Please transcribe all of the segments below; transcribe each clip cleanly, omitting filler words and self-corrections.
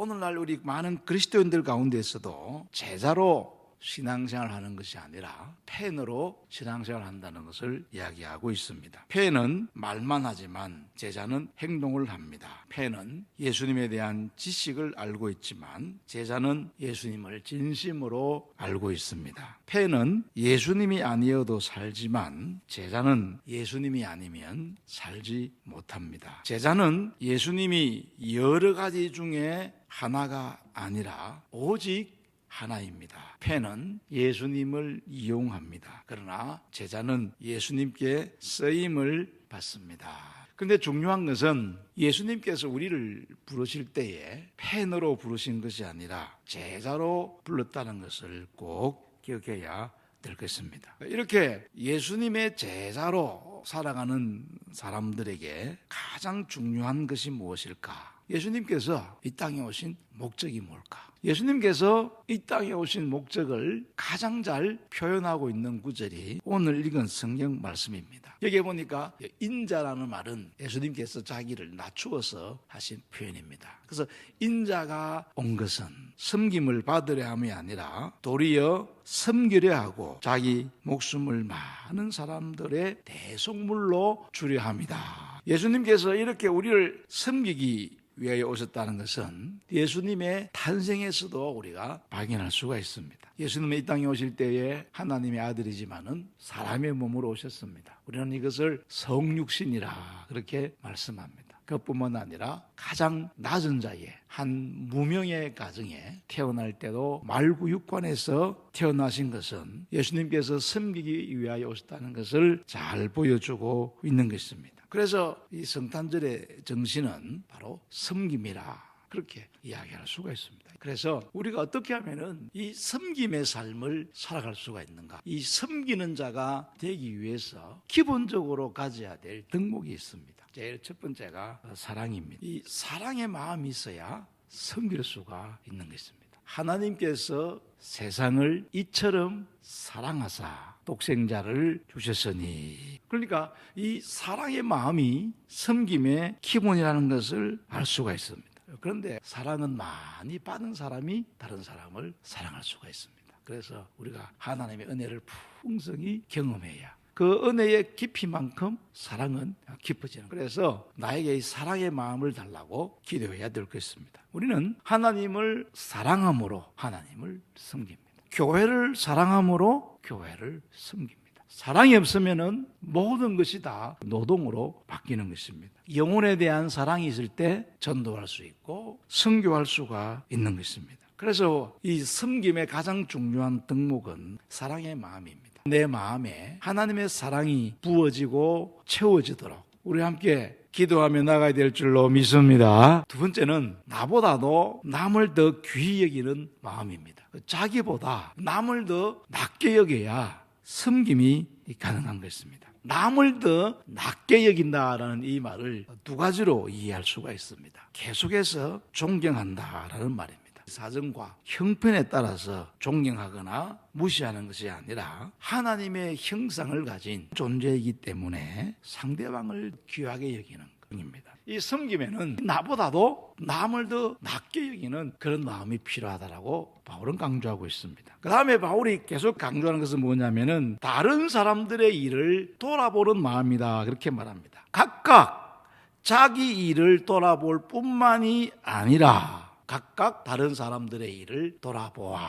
오늘날 우리 많은 그리스도인들 가운데서도 제자로 신앙생활을 하는 것이 아니라 팬으로 신앙생활을 한다는 것을 이야기하고 있습니다. 팬은 말만 하지만 제자는 행동을 합니다. 팬은 예수님에 대한 지식을 알고 있지만 제자는 예수님을 진심으로 알고 있습니다. 팬은 예수님이 아니어도 살지만 제자는 예수님이 아니면 살지 못합니다. 제자는 예수님이 여러 가지 중에 하나가 아니라 오직 하나입니다. 팬은 예수님을 이용합니다. 그러나 제자는 예수님께 쓰임을 받습니다. 그런데 중요한 것은 예수님께서 우리를 부르실 때에 팬으로 부르신 것이 아니라 제자로 불렀다는 것을 꼭 기억해야 될 것입니다. 이렇게 예수님의 제자로 살아가는 사람들에게 가장 중요한 것이 무엇일까? 예수님께서 이 땅에 오신 목적이 뭘까? 예수님께서 이 땅에 오신 목적을 가장 잘 표현하고 있는 구절이 오늘 읽은 성경 말씀입니다. 여기에 보니까 인자라는 말은 예수님께서 자기를 낮추어서 하신 표현입니다. 그래서 인자가 온 것은 섬김을 받으려 함이 아니라 도리어 섬기려 하고 자기 목숨을 많은 사람들의 대속물로 주려 합니다. 예수님께서 이렇게 우리를 섬기기 위하여 오셨다는 것은 예수님의 탄생에서도 우리가 발견할 수가 있습니다. 예수님이 이 땅에 오실 때에 하나님의 아들이지만은 사람의 몸으로 오셨습니다. 우리는 이것을 성육신이라 그렇게 말씀합니다. 그것뿐만 아니라 가장 낮은 자의 한 무명의 가정에 태어날 때도 말구육관에서 태어나신 것은 예수님께서 섬기기 위하여 오셨다는 것을 잘 보여주고 있는 것입니다. 그래서 이 성탄절의 정신은 바로 섬김이라 그렇게 이야기할 수가 있습니다. 그래서 우리가 어떻게 하면은 이 섬김의 삶을 살아갈 수가 있는가? 이 섬기는 자가 되기 위해서 기본적으로 가져야 될 덕목이 있습니다. 제일 첫 번째가 사랑입니다. 이 사랑의 마음이 있어야 섬길 수가 있는 것입니다. 하나님께서 세상을 이처럼 사랑하사 독생자를 주셨으니, 그러니까 이 사랑의 마음이 섬김의 기본이라는 것을 알 수가 있습니다. 그런데 사랑은 많이 받은 사람이 다른 사람을 사랑할 수가 있습니다. 그래서 우리가 하나님의 은혜를 풍성히 경험해야 그 은혜의 깊이만큼 사랑은 깊어지는. 그래서 나에게 이 사랑의 마음을 달라고 기도해야 될 것입니다. 우리는 하나님을 사랑함으로 하나님을 섬깁니다. 교회를 사랑함으로 교회를 섬깁니다. 사랑이 없으면은 모든 것이 다 노동으로 바뀌는 것입니다. 영혼에 대한 사랑이 있을 때 전도할 수 있고 선교할 수가 있는 것입니다. 그래서 이 섬김의 가장 중요한 덕목은 사랑의 마음입니다. 내 마음에 하나님의 사랑이 부어지고 채워지도록 우리 함께 기도하며 나가야 될 줄로 믿습니다. 두 번째는 나보다도 남을 더 귀히 여기는 마음입니다. 자기보다 남을 더 낮게 여겨야 섬김이 가능한 것입니다. 남을 더 낮게 여긴다라는 이 말을 두 가지로 이해할 수가 있습니다. 계속해서 존경한다라는 말입니다. 사정과 형편에 따라서 존경하거나 무시하는 것이 아니라 하나님의 형상을 가진 존재이기 때문에 상대방을 귀하게 여기는 것입니다. 이 섬김에는 나보다도 남을 더 낮게 여기는 그런 마음이 필요하다라고 바울은 강조하고 있습니다. 그 다음에 바울이 계속 강조하는 것은 뭐냐면은 다른 사람들의 일을 돌아보는 마음이다 그렇게 말합니다. 각각 자기 일을 돌아볼 뿐만이 아니라 각각 다른 사람들의 일을 돌아보아.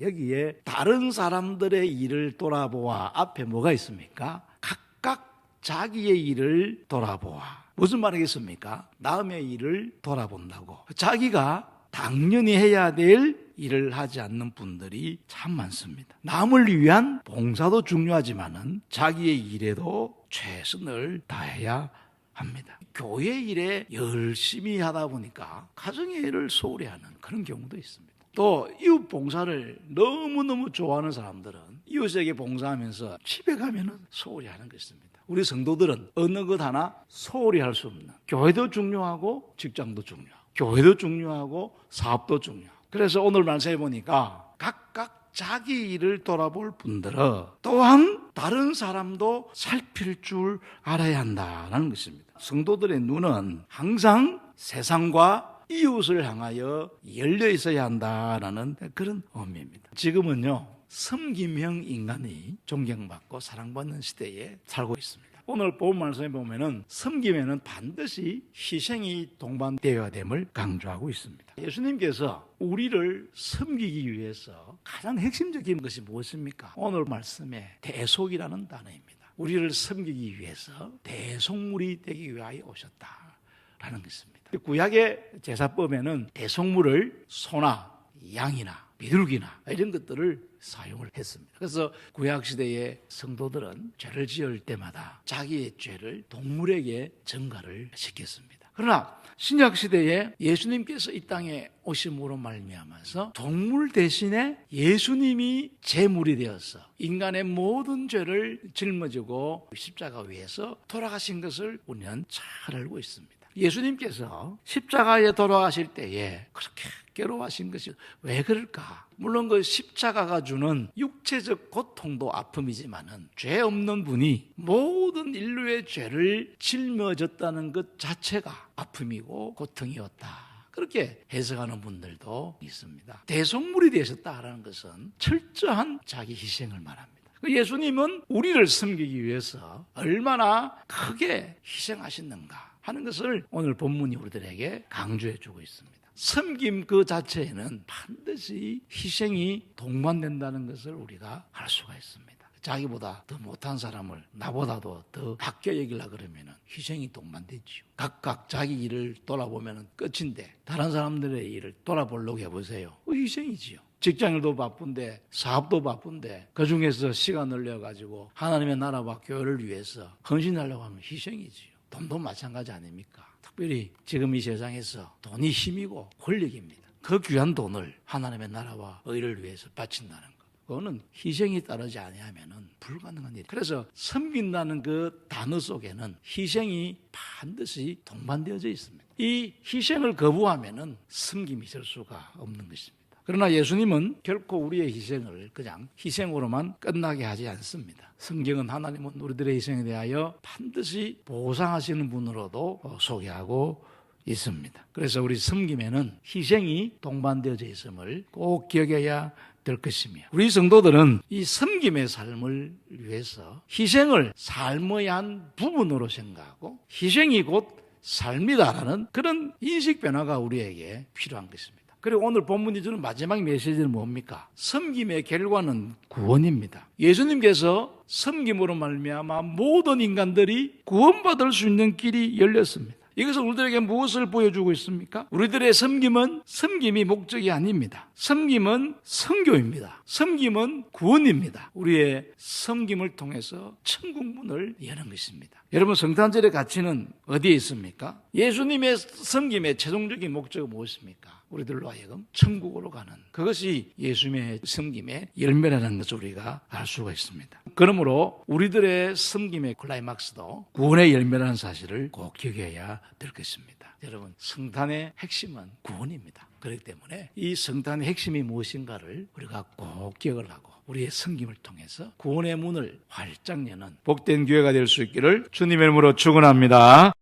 여기에 다른 사람들의 일을 돌아보아 앞에 뭐가 있습니까? 각각 자기의 일을 돌아보아. 무슨 말이겠습니까? 남의 일을 돌아본다고. 자기가 당연히 해야 될 일을 하지 않는 분들이 참 많습니다. 남을 위한 봉사도 중요하지만은 자기의 일에도 최선을 다해야 합니다. 교회 일에 열심히 하다 보니까 가정의 일을 소홀히 하는 그런 경우도 있습니다. 또 이웃 봉사를 너무너무 좋아하는 사람들은 이웃에게 봉사하면서 집에 가면은 소홀히 하는 것입니다. 우리 성도들은 어느 것 하나 소홀히 할 수 없는, 교회도 중요하고 직장도 중요하고 교회도 중요하고 사업도 중요하고. 그래서 오늘 말씀해 보니까 각각 자기 일을 돌아볼 분들은 또한 다른 사람도 살필 줄 알아야 한다는 것입니다. 성도들의 눈은 항상 세상과 이웃을 향하여 열려 있어야 한다라는 그런 의미입니다. 지금은요, 섬김형 인간이 존경받고 사랑받는 시대에 살고 있습니다. 오늘 본 말씀에 보면은 섬김에는 반드시 희생이 동반되어야 됨을 강조하고 있습니다. 예수님께서 우리를 섬기기 위해서 가장 핵심적인 것이 무엇입니까? 오늘 말씀에 대속이라는 단어입니다. 우리를 섬기기 위해서 대속물이 되기 위하여 오셨다라는 것입니다. 구약의 제사법에는 대속물을 소나 양이나 비둘기나 이런 것들을 사용을 했습니다. 그래서 구약시대의 성도들은 죄를 지을 때마다 자기의 죄를 동물에게 전가를 시켰습니다. 그러나 신약시대에 예수님께서 이 땅에 오심으로 말미암아서 동물 대신에 예수님이 제물이 되어서 인간의 모든 죄를 짊어지고 십자가 위에서 돌아가신 것을 우리는 잘 알고 있습니다. 예수님께서 십자가에 돌아가실 때에 그렇게 괴로워하신 것이 왜 그럴까? 물론 그 십자가가 주는 육체적 고통도 아픔이지만은 죄 없는 분이 모든 인류의 죄를 짊어졌다는 것 자체가 아픔이고 고통이었다. 그렇게 해석하는 분들도 있습니다. 대속물이 되셨다라는 것은 철저한 자기 희생을 말합니다. 예수님은 우리를 섬기기 위해서 얼마나 크게 희생하셨는가 하는 것을 오늘 본문이 우리들에게 강조해 주고 있습니다. 섬김 그 자체에는 반드시 희생이 동반된다는 것을 우리가 알 수가 있습니다. 자기보다 더 못한 사람을 나보다도 더 아껴 여기려고 그러면 희생이 동반되지요. 각각 자기 일을 돌아보면 끝인데 다른 사람들의 일을 돌아보려고 해보세요. 희생이지요. 직장일도 바쁜데 사업도 바쁜데 그중에서 시간을 내어가지고 하나님의 나라와 교회를 위해서 헌신하려고 하면 희생이지요. 돈도 마찬가지 아닙니까? 특별히 지금 이 세상에서 돈이 힘이고 권력입니다. 그 귀한 돈을 하나님의 나라와 의를 위해서 바친다는 것, 그거는 희생이 따르지 아니하면 불가능한 일. 그래서 섬긴다는 그 단어 속에는 희생이 반드시 동반되어져 있습니다. 이 희생을 거부하면 섬김이 있을 수가 없는 것입니다. 그러나 예수님은 결코 우리의 희생을 그냥 희생으로만 끝나게 하지 않습니다. 성경은 하나님은 우리들의 희생에 대하여 반드시 보상하시는 분으로도 소개하고 있습니다. 그래서 우리 섬김에는 희생이 동반되어져 있음을 꼭 기억해야 될 것이며, 우리 성도들은 이 섬김의 삶을 위해서 희생을 삶의 한 부분으로 생각하고 희생이 곧 삶이다라는 그런 인식 변화가 우리에게 필요한 것입니다. 그리고 오늘 본문이 주는 마지막 메시지는 뭡니까? 섬김의 결과는 구원입니다. 예수님께서 섬김으로 말미암아 모든 인간들이 구원받을 수 있는 길이 열렸습니다. 이것은 우리들에게 무엇을 보여주고 있습니까? 우리들의 섬김이 목적이 아닙니다. 섬김은 선교입니다. 섬김은 구원입니다. 우리의 섬김을 통해서 천국 문을 여는 것입니다. 여러분, 성탄절의 가치는 어디에 있습니까? 예수님의 섬김의 최종적인 목적은 무엇입니까? 우리들로 하여금 천국으로 가는, 그것이 예수님의 섬김의 열매라는 것을 우리가 알 수가 있습니다. 그러므로 우리들의 섬김의 클라이막스도 구원의 열매라는 사실을 꼭 기억해야 될 것입니다. 여러분, 성탄의 핵심은 구원입니다. 그렇기 때문에 이 성탄의 핵심이 무엇인가를 우리가 꼭 기억을 하고 우리의 섬김을 통해서 구원의 문을 활짝 여는 복된 교회가 될 수 있기를 주님의 이름으로 축원합니다.